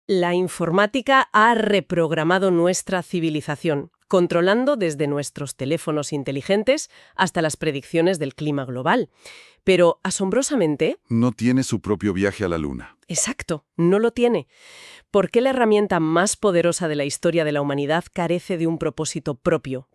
La informática ha reprogramado nuestra civilización, controlando desde nuestros teléfonos inteligentes hasta las predicciones del clima global. Pero, asombrosamente, No tiene su propio viaje a la Luna. exacto, no lo tiene. ¿Por qué la herramienta más poderosa de la historia de la humanidad carece de un propósito propio?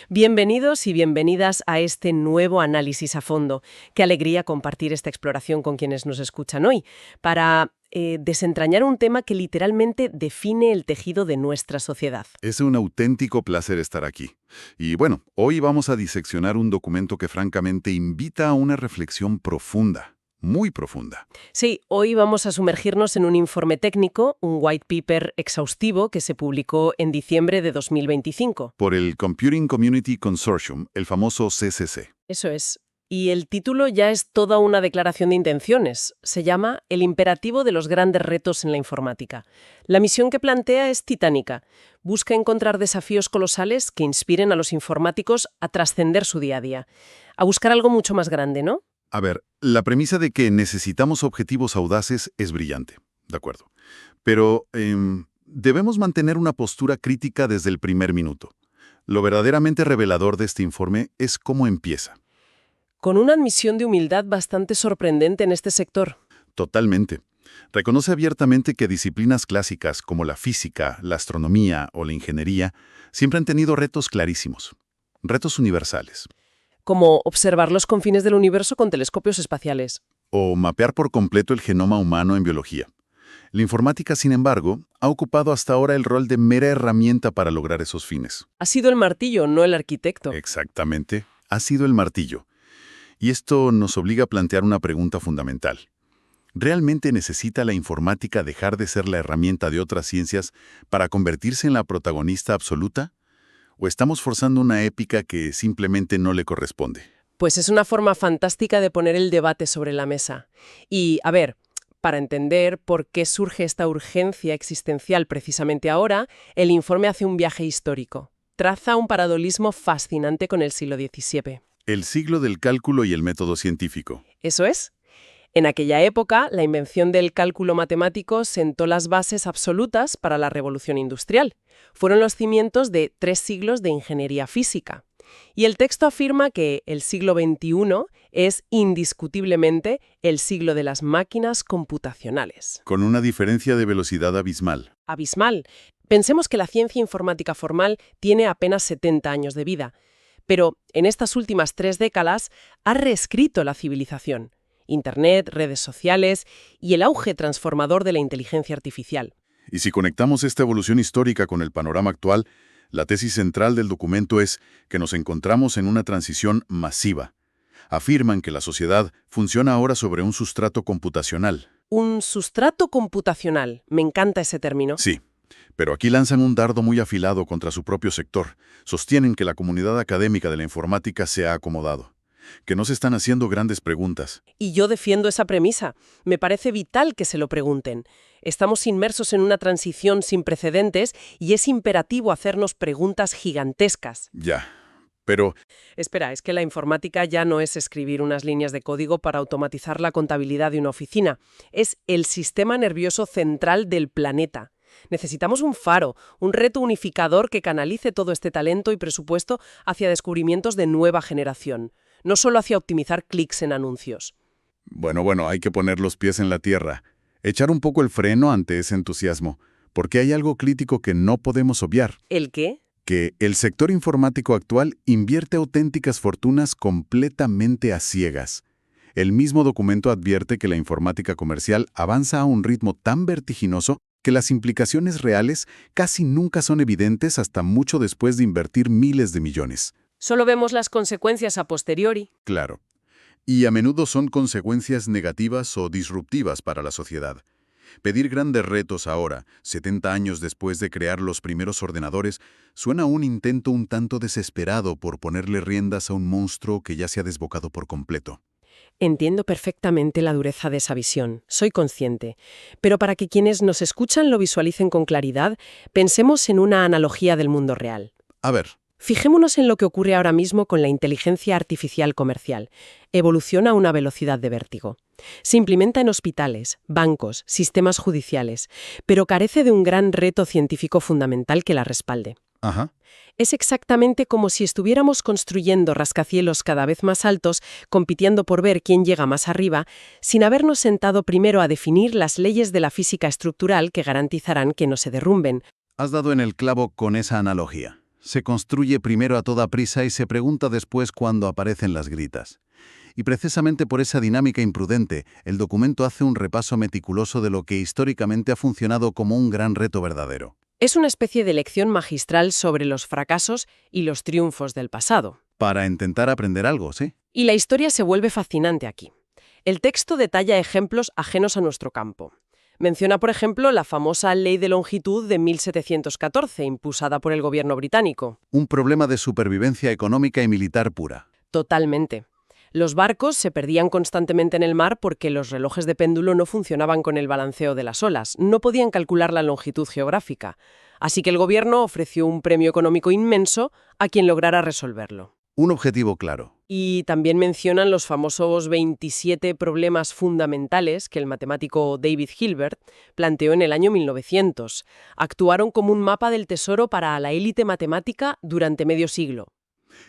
Bienvenidos y bienvenidas a este nuevo análisis a fondo. Qué alegría compartir esta exploración con quienes nos escuchan hoy, para desentrañar un tema que literalmente define el tejido de nuestra sociedad. Es un auténtico placer estar aquí. Y bueno, hoy vamos a diseccionar un documento que francamente invita a una reflexión profunda, muy profunda. Sí, hoy vamos a sumergirnos en un informe técnico, un white paper exhaustivo que se publicó en diciembre de 2025. Por el Computing Community Consortium, el famoso CCC. Eso es. Y el título ya es toda una declaración de intenciones. Se llama El imperativo de los grandes retos en la informática. La misión que plantea es titánica. Busca encontrar desafíos colosales que inspiren a los informáticos a trascender su día a día. A buscar algo mucho más grande, ¿no? A ver, la premisa de que necesitamos objetivos audaces es brillante, de acuerdo. Pero debemos mantener una postura crítica desde el primer minuto. Lo verdaderamente revelador de este informe es cómo empieza. Con una admisión de humildad bastante sorprendente en este sector. Totalmente. Reconoce abiertamente que disciplinas clásicas como la física, la astronomía o la ingeniería siempre han tenido retos clarísimos, retos universales. Como observar los confines del universo con telescopios espaciales. O mapear por completo el genoma humano en biología. La informática, sin embargo, ha ocupado hasta ahora el rol de mera herramienta para lograr esos fines. Ha sido el martillo, no el arquitecto. Exactamente, ha sido el martillo. Y esto nos obliga a plantear una pregunta fundamental. ¿Realmente necesita la informática dejar de ser la herramienta de otras ciencias para convertirse en la protagonista absoluta? ¿O estamos forzando una épica que simplemente no le corresponde? Pues es una forma fantástica de poner el debate sobre la mesa. Y, a ver, para entender por qué surge esta urgencia existencial precisamente ahora, el informe hace un viaje histórico. Traza un paralelismo fascinante con el siglo XVII. El siglo del cálculo y el método científico. Eso es. En aquella época, la invención del cálculo matemático sentó las bases absolutas para la revolución industrial. Fueron los cimientos de 3 siglos de ingeniería física. Y el texto afirma que el siglo XXI es indiscutiblemente el siglo de las máquinas computacionales. Con una diferencia de velocidad abismal. Abismal. Pensemos que la ciencia informática formal tiene apenas 70 años de vida, pero en estas últimas 3 décadas ha reescrito la civilización. Internet, redes sociales y el auge transformador de la inteligencia artificial. Y si conectamos esta evolución histórica con el panorama actual, la tesis central del documento es que nos encontramos en una transición masiva. Afirman que la sociedad funciona ahora sobre un sustrato computacional. Un sustrato computacional. Me encanta ese término. Sí, pero aquí lanzan un dardo muy afilado contra su propio sector. Sostienen que la comunidad académica de la informática se ha acomodado, que no se están haciendo grandes preguntas. Y yo defiendo esa premisa. Me parece vital que se lo pregunten. Estamos inmersos en una transición sin precedentes y es imperativo hacernos preguntas gigantescas. Ya, pero Espera, es que la informática ya no es escribir unas líneas de código para automatizar la contabilidad de una oficina. Es el sistema nervioso central del planeta. Necesitamos un faro, un reto unificador que canalice todo este talento y presupuesto hacia descubrimientos de nueva generación, no solo hacia optimizar clics en anuncios. bueno, hay que poner los pies en la tierra, echar un poco el freno ante ese entusiasmo, porque hay algo crítico que no podemos obviar. ¿El qué? Que el sector informático actual invierte auténticas fortunas completamente a ciegas. El mismo documento advierte que la informática comercial avanza a un ritmo tan vertiginoso que las implicaciones reales casi nunca son evidentes hasta mucho después de invertir miles de millones. Solo vemos las consecuencias a posteriori. Claro. Y a menudo son consecuencias negativas o disruptivas para la sociedad. Pedir grandes retos ahora, 70 años después de crear los primeros ordenadores, suena a un intento un tanto desesperado por ponerle riendas a un monstruo que ya se ha desbocado por completo. Entiendo perfectamente la dureza de esa visión, soy consciente. Pero para que quienes nos escuchan lo visualicen con claridad, pensemos en una analogía del mundo real. A ver, Fijémonos en lo que ocurre ahora mismo con la inteligencia artificial comercial. Evoluciona a una velocidad de vértigo. Se implementa en hospitales, bancos, sistemas judiciales, pero carece de un gran reto científico fundamental que la respalde. Ajá. Es exactamente como si estuviéramos construyendo rascacielos cada vez más altos, compitiendo por ver quién llega más arriba, sin habernos sentado primero a definir las leyes de la física estructural que garantizarán que no se derrumben. Has dado en el clavo con esa analogía. Se construye primero a toda prisa y se pregunta después cuándo aparecen las gritas. Y precisamente por esa dinámica imprudente, el documento hace un repaso meticuloso de lo que históricamente ha funcionado como un gran reto verdadero. Es una especie de lección magistral sobre los fracasos y los triunfos del pasado. Para intentar aprender algo, ¿sí? Y la historia se vuelve fascinante aquí. El texto detalla ejemplos ajenos a nuestro campo. Menciona, por ejemplo, la famosa Ley de Longitud de 1714, impulsada por el gobierno británico. Un problema de supervivencia económica y militar pura. Totalmente. Los barcos se perdían constantemente en el mar porque los relojes de péndulo no funcionaban con el balanceo de las olas, no podían calcular la longitud geográfica. Así que el gobierno ofreció un premio económico inmenso a quien lograra resolverlo. Un objetivo claro. Y también mencionan los famosos 27 problemas fundamentales que el matemático David Hilbert planteó en el año 1900. Actuaron como un mapa del tesoro para la élite matemática durante medio siglo.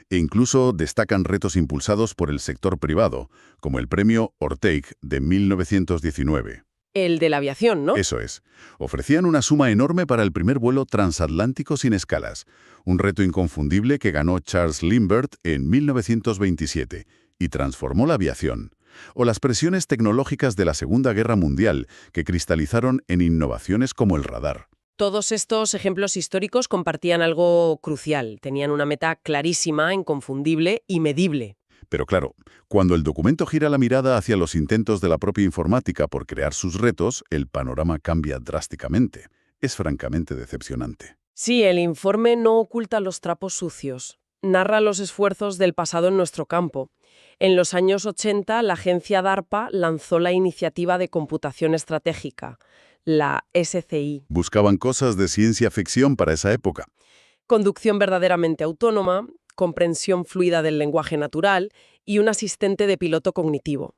E incluso destacan retos impulsados por el sector privado, como el premio Orteig de 1919. El de la aviación, ¿no? Eso es. Ofrecían una suma enorme para el primer vuelo transatlántico sin escalas, un reto inconfundible que ganó Charles Lindbergh en 1927 y transformó la aviación. O las presiones tecnológicas de la Segunda Guerra Mundial, que cristalizaron en innovaciones como el radar. Todos estos ejemplos históricos compartían algo crucial. Tenían una meta clarísima, inconfundible y medible. Pero claro, cuando el documento gira la mirada hacia los intentos de la propia informática por crear sus retos, el panorama cambia drásticamente. Es francamente decepcionante. Sí, el informe no oculta los trapos sucios. Narra los esfuerzos del pasado en nuestro campo. En los años 80, la agencia DARPA lanzó la iniciativa de computación estratégica, la SCI. Buscaban cosas de ciencia ficción para esa época. Conducción verdaderamente autónoma, comprensión fluida del lenguaje natural y un asistente de piloto cognitivo.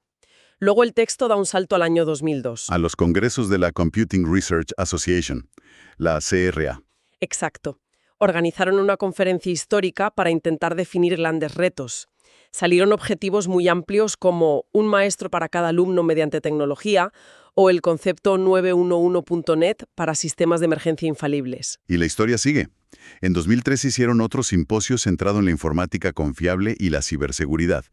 Luego el texto da un salto al año 2002. A los congresos de la Computing Research Association, la CRA. Exacto. Organizaron una conferencia histórica para intentar definir grandes retos. Salieron objetivos muy amplios como un maestro para cada alumno mediante tecnología o el concepto 911.net para sistemas de emergencia infalibles. Y la historia sigue. En 2003 hicieron otro simposio centrado en la informática confiable y la ciberseguridad.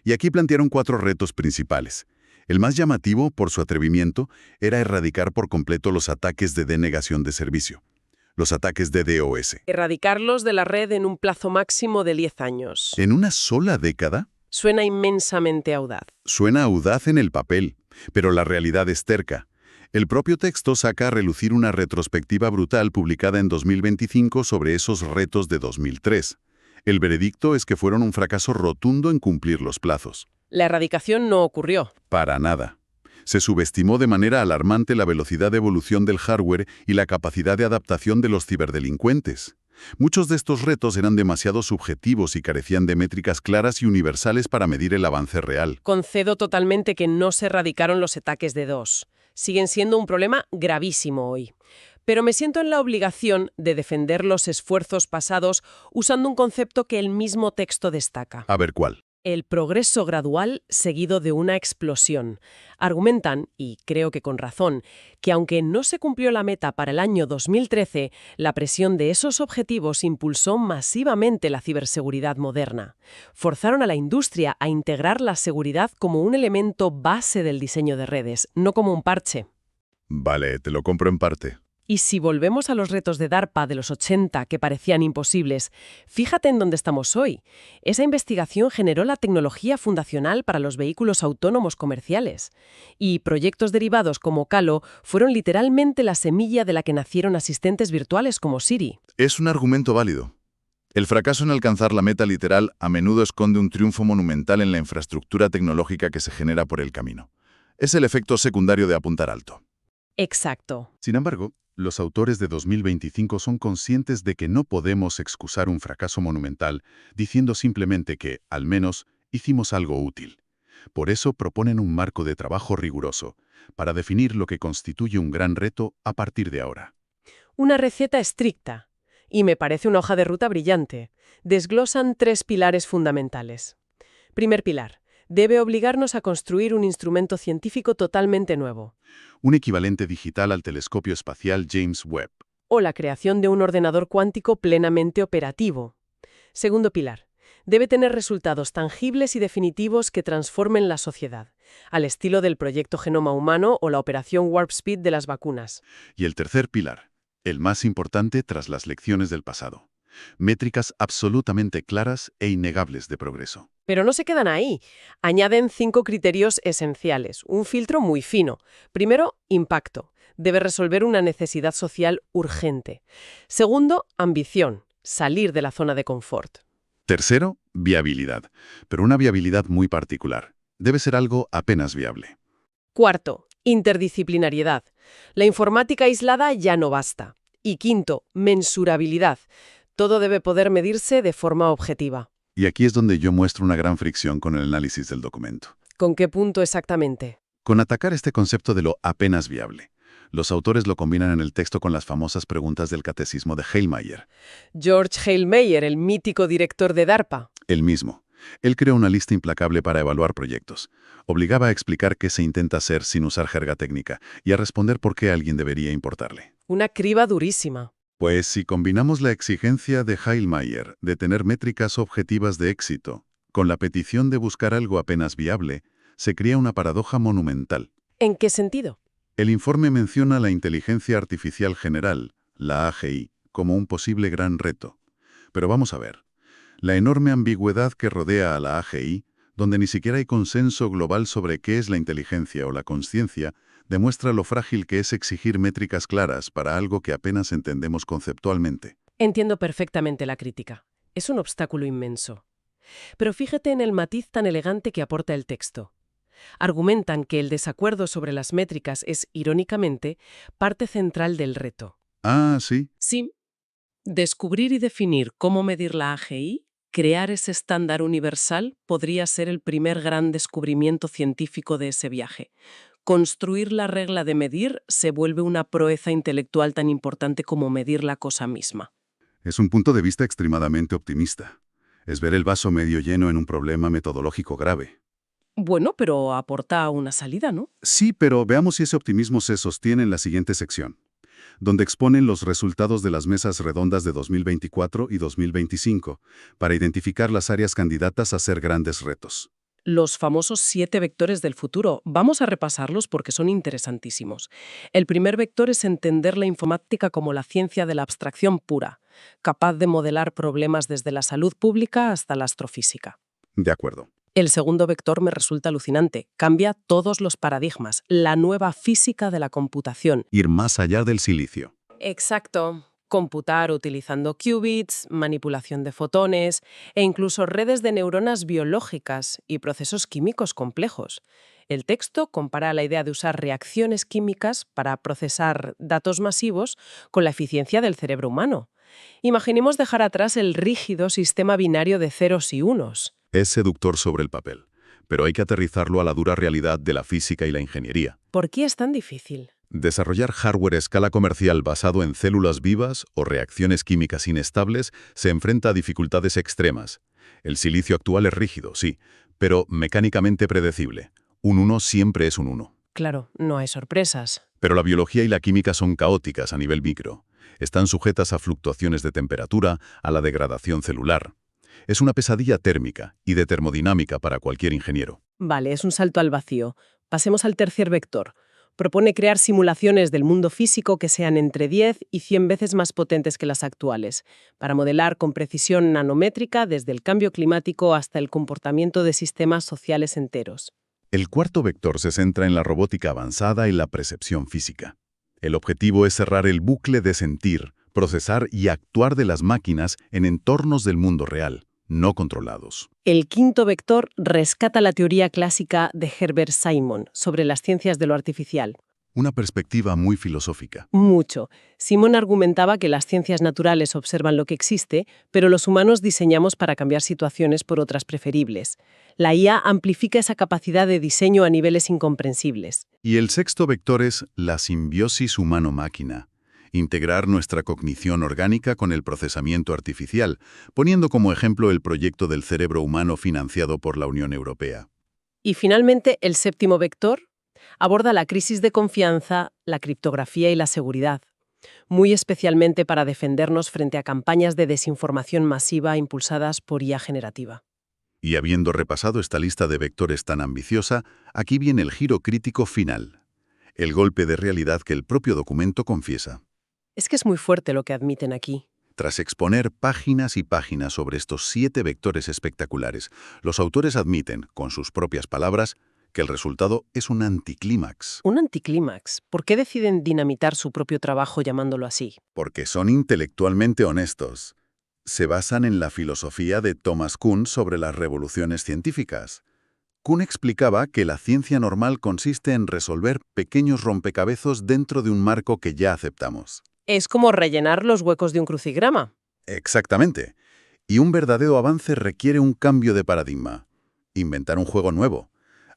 Y aquí plantearon 4 retos principales. El más llamativo, por su atrevimiento, era erradicar por completo los ataques de denegación de servicio. Los ataques de DOS. Erradicarlos de la red en un plazo máximo de 10 años. ¿En una sola década? Suena inmensamente audaz. Suena audaz en el papel, pero la realidad es terca. El propio texto saca a relucir una retrospectiva brutal publicada en 2025 sobre esos retos de 2003. El veredicto es que fueron un fracaso rotundo en cumplir los plazos. La erradicación no ocurrió. Para nada. Se subestimó de manera alarmante la velocidad de evolución del hardware y la capacidad de adaptación de los ciberdelincuentes. Muchos de estos retos eran demasiado subjetivos y carecían de métricas claras y universales para medir el avance real. Concedo totalmente que no se erradicaron los ataques de DOS. Siguen siendo un problema gravísimo hoy. Pero me siento en la obligación de defender los esfuerzos pasados usando un concepto que el mismo texto destaca. A ver cuál. El progreso gradual seguido de una explosión. Argumentan, y creo que con razón, que aunque no se cumplió la meta para el año 2013, la presión de esos objetivos impulsó masivamente la ciberseguridad moderna. Forzaron a la industria a integrar la seguridad como un elemento base del diseño de redes, no como un parche. Vale, te lo compro en parte. Y si volvemos a los retos de DARPA de los 80 que parecían imposibles, fíjate en dónde estamos hoy. Esa investigación generó la tecnología fundacional para los vehículos autónomos comerciales. Y proyectos derivados como Calo fueron literalmente la semilla de la que nacieron asistentes virtuales como Siri. Es un argumento válido. El fracaso en alcanzar la meta literal a menudo esconde un triunfo monumental en la infraestructura tecnológica que se genera por el camino. Es el efecto secundario de apuntar alto. Exacto. Sin embargo, Los autores de 2025 son conscientes de que no podemos excusar un fracaso monumental diciendo simplemente que, al menos, hicimos algo útil. Por eso proponen un marco de trabajo riguroso, para definir lo que constituye un gran reto a partir de ahora. Una receta estricta. Y me parece una hoja de ruta brillante. Desglosan 3 pilares fundamentales. Primer pilar. Debe obligarnos a construir un instrumento científico totalmente nuevo. Un equivalente digital al telescopio espacial James Webb. O la creación de un ordenador cuántico plenamente operativo. Segundo pilar. Debe tener resultados tangibles y definitivos que transformen la sociedad, al estilo del proyecto Genoma Humano o la operación Warp Speed de las vacunas. Y el tercer pilar, el más importante tras las lecciones del pasado. Métricas absolutamente claras e innegables de progreso. Pero no se quedan ahí. Añaden 5 criterios esenciales, un filtro muy fino. Primero, impacto. Debe resolver una necesidad social urgente. Segundo, ambición. Salir de la zona de confort. Tercero, viabilidad. Pero una viabilidad muy particular. Debe ser algo apenas viable. Cuarto, interdisciplinariedad. La informática aislada ya no basta. Y quinto, mensurabilidad. Todo debe poder medirse de forma objetiva. Y aquí es donde yo muestro una gran fricción con el análisis del documento. ¿Con qué punto exactamente? Con atacar este concepto de lo apenas viable. Los autores lo combinan en el texto con las famosas preguntas del catecismo de Heilmayer. George Heilmayer, el mítico director de DARPA. Él mismo. Él creó una lista implacable para evaluar proyectos. Obligaba a explicar qué se intenta hacer sin usar jerga técnica y a responder por qué a alguien debería importarle. Una criba durísima. Pues si combinamos la exigencia de Heilmayer de tener métricas objetivas de éxito con la petición de buscar algo apenas viable, se crea una paradoja monumental. ¿En qué sentido? El informe menciona la inteligencia artificial general, la AGI, como un posible gran reto. Pero vamos a ver. La enorme ambigüedad que rodea a la AGI, donde ni siquiera hay consenso global sobre qué es la inteligencia o la consciencia, demuestra lo frágil que es exigir métricas claras para algo que apenas entendemos conceptualmente. Entiendo perfectamente la crítica. Es un obstáculo inmenso. Pero fíjate en el matiz tan elegante que aporta el texto. Argumentan que el desacuerdo sobre las métricas es, irónicamente, parte central del reto. Ah, sí. Sí. Descubrir y definir cómo medir la AGI, crear ese estándar universal, podría ser el primer gran descubrimiento científico de ese viaje. Construir la regla de medir se vuelve una proeza intelectual tan importante como medir la cosa misma. Es un punto de vista extremadamente optimista. Es ver el vaso medio lleno en un problema metodológico grave. Bueno, pero aporta una salida, ¿no? Sí, pero veamos si ese optimismo se sostiene en la siguiente sección, donde exponen los resultados de las mesas redondas de 2024 y 2025 para identificar las áreas candidatas a ser grandes retos. Los famosos 7 vectores del futuro. Vamos a repasarlos porque son interesantísimos. El primer vector es entender la informática como la ciencia de la abstracción pura, capaz de modelar problemas desde la salud pública hasta la astrofísica. De acuerdo. El segundo vector me resulta alucinante. Cambia todos los paradigmas, la nueva física de la computación. Ir más allá del silicio. Exacto. Computar utilizando qubits, manipulación de fotones e incluso redes de neuronas biológicas y procesos químicos complejos. El texto compara la idea de usar reacciones químicas para procesar datos masivos con la eficiencia del cerebro humano. Imaginemos dejar atrás el rígido sistema binario de ceros y unos. Es seductor sobre el papel, pero hay que aterrizarlo a la dura realidad de la física y la ingeniería. ¿Por qué es tan difícil? Desarrollar hardware a escala comercial basado en células vivas o reacciones químicas inestables se enfrenta a dificultades extremas. El silicio actual es rígido, sí, pero mecánicamente predecible. Un 1 siempre es un 1. Claro, no hay sorpresas. Pero la biología y la química son caóticas a nivel micro. Están sujetas a fluctuaciones de temperatura, a la degradación celular. Es una pesadilla térmica y de termodinámica para cualquier ingeniero. Vale, es un salto al vacío. Pasemos al tercer vector. Propone crear simulaciones del mundo físico que sean entre 10 y 100 veces más potentes que las actuales, para modelar con precisión nanométrica desde el cambio climático hasta el comportamiento de sistemas sociales enteros. El cuarto vector se centra en la robótica avanzada y la percepción física. El objetivo es cerrar el bucle de sentir, procesar y actuar de las máquinas en entornos del mundo real, no controlados. El quinto vector rescata la teoría clásica de Herbert Simon sobre las ciencias de lo artificial. Una perspectiva muy filosófica. Mucho. Simon argumentaba que las ciencias naturales observan lo que existe, pero los humanos diseñamos para cambiar situaciones por otras preferibles. La IA amplifica esa capacidad de diseño a niveles incomprensibles. Y el sexto vector es la simbiosis humano-máquina. Integrar nuestra cognición orgánica con el procesamiento artificial, poniendo como ejemplo el proyecto del cerebro humano financiado por la Unión Europea. Y finalmente, el séptimo vector aborda la crisis de confianza, la criptografía y la seguridad, muy especialmente para defendernos frente a campañas de desinformación masiva impulsadas por IA generativa. Y habiendo repasado esta lista de vectores tan ambiciosa, aquí viene el giro crítico final. El golpe de realidad que el propio documento confiesa. Es que es muy fuerte lo que admiten aquí. Tras exponer páginas y páginas sobre estos 7 vectores espectaculares, los autores admiten, con sus propias palabras, que el resultado es un anticlímax. Un anticlímax. ¿Por qué deciden dinamitar su propio trabajo llamándolo así? Porque son intelectualmente honestos. Se basan en la filosofía de Thomas Kuhn sobre las revoluciones científicas. Kuhn explicaba que la ciencia normal consiste en resolver pequeños rompecabezas dentro de un marco que ya aceptamos. Es como rellenar los huecos de un crucigrama. Exactamente. Y un verdadero avance requiere un cambio de paradigma. Inventar un juego nuevo.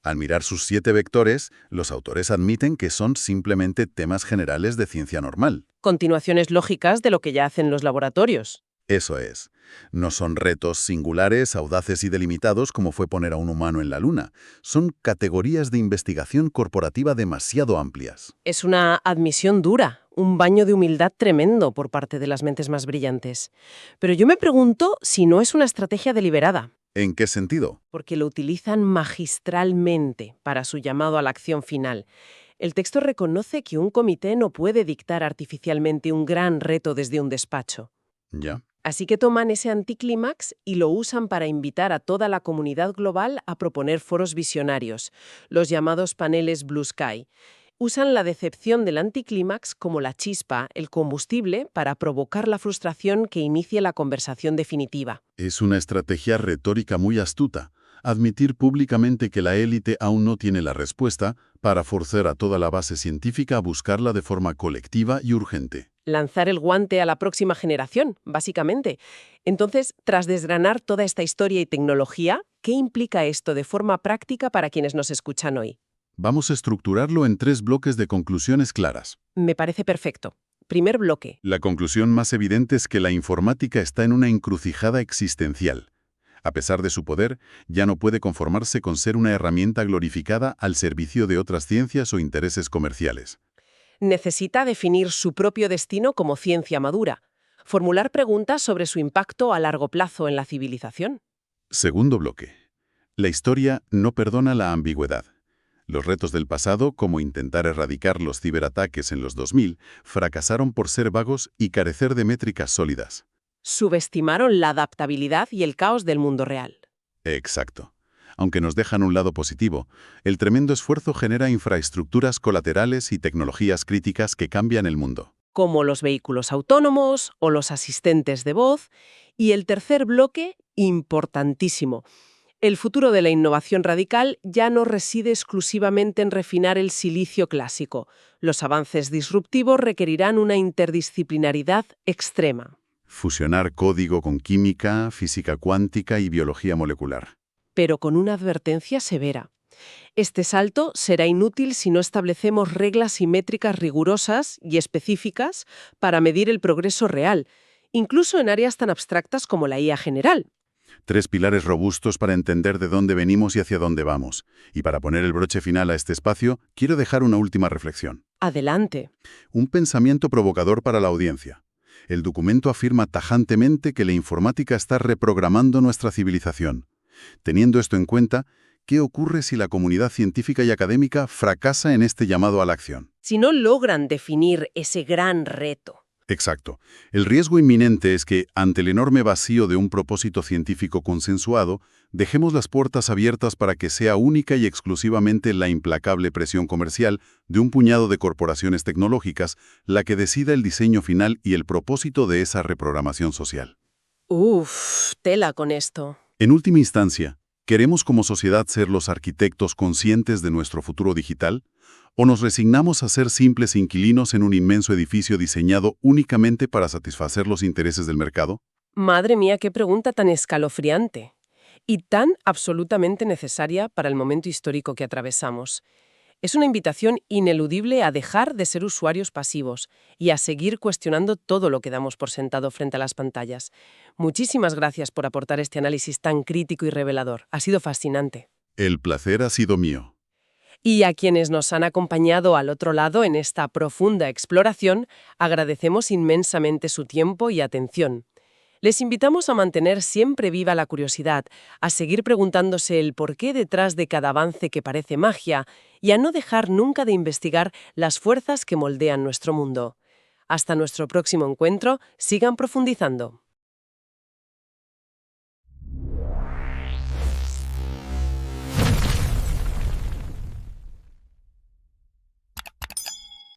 Al mirar sus 7 vectores, los autores admiten que son simplemente temas generales de ciencia normal. Continuaciones lógicas de lo que ya hacen los laboratorios. Eso es. No son retos singulares, audaces y delimitados como fue poner a un humano en la Luna. Son categorías de investigación corporativa demasiado amplias. Es una admisión dura, un baño de humildad tremendo por parte de las mentes más brillantes. Pero yo me pregunto si no es una estrategia deliberada. ¿En qué sentido? Porque lo utilizan magistralmente para su llamado a la acción final. El texto reconoce que un comité no puede dictar artificialmente un gran reto desde un despacho. Ya. Así que toman ese anticlímax y lo usan para invitar a toda la comunidad global a proponer foros visionarios, los llamados paneles Blue Sky. Usan la decepción del anticlímax como la chispa, el combustible, para provocar la frustración que inicie la conversación definitiva. Es una estrategia retórica muy astuta. Admitir públicamente que la élite aún no tiene la respuesta para forzar a toda la base científica a buscarla de forma colectiva y urgente. Lanzar el guante a la próxima generación, básicamente. Entonces, tras desgranar toda esta historia y tecnología, ¿qué implica esto de forma práctica para quienes nos escuchan hoy? Vamos a estructurarlo en 3 bloques de conclusiones claras. Me parece perfecto. Primer bloque. La conclusión más evidente es que la informática está en una encrucijada existencial. A pesar de su poder, ya no puede conformarse con ser una herramienta glorificada al servicio de otras ciencias o intereses comerciales. Necesita definir su propio destino como ciencia madura, formular preguntas sobre su impacto a largo plazo en la civilización. Segundo bloque. La historia no perdona la ambigüedad. Los retos del pasado, como intentar erradicar los ciberataques en los 2000, fracasaron por ser vagos y carecer de métricas sólidas. Subestimaron la adaptabilidad y el caos del mundo real. Exacto. Aunque nos dejan un lado positivo, el tremendo esfuerzo genera infraestructuras colaterales y tecnologías críticas que cambian el mundo. Como los vehículos autónomos o los asistentes de voz. Y el tercer bloque, importantísimo. El futuro de la innovación radical ya no reside exclusivamente en refinar el silicio clásico. Los avances disruptivos requerirán una interdisciplinaridad extrema. Fusionar código con química, física cuántica y biología molecular. Pero con una advertencia severa. Este salto será inútil si no establecemos reglas y métricas rigurosas y específicas para medir el progreso real, incluso en áreas tan abstractas como la IA general. 3 pilares robustos para entender de dónde venimos y hacia dónde vamos. Y para poner el broche final a este espacio, quiero dejar una última reflexión. Adelante. Un pensamiento provocador para la audiencia. El documento afirma tajantemente que la informática está reprogramando nuestra civilización. Teniendo esto en cuenta, ¿qué ocurre si la comunidad científica y académica fracasa en este llamado a la acción? Si no logran definir ese gran reto. Exacto. El riesgo inminente es que, ante el enorme vacío de un propósito científico consensuado, dejemos las puertas abiertas para que sea única y exclusivamente la implacable presión comercial de un puñado de corporaciones tecnológicas la que decida el diseño final y el propósito de esa reprogramación social. Uf, tela con esto. En última instancia, ¿Queremos como sociedad ser los arquitectos conscientes de nuestro futuro digital? ¿O nos resignamos a ser simples inquilinos en un inmenso edificio diseñado únicamente para satisfacer los intereses del mercado? Madre mía, qué pregunta tan escalofriante. Y tan absolutamente necesaria para el momento histórico que atravesamos. Es una invitación ineludible a dejar de ser usuarios pasivos y a seguir cuestionando todo lo que damos por sentado frente a las pantallas. Muchísimas gracias por aportar este análisis tan crítico y revelador. Ha sido fascinante. El placer ha sido mío. Y a quienes nos han acompañado al otro lado en esta profunda exploración, agradecemos inmensamente su tiempo y atención. Les invitamos a mantener siempre viva la curiosidad, a seguir preguntándose el porqué detrás de cada avance que parece magia y a no dejar nunca de investigar las fuerzas que moldean nuestro mundo. Hasta nuestro próximo encuentro, sigan profundizando.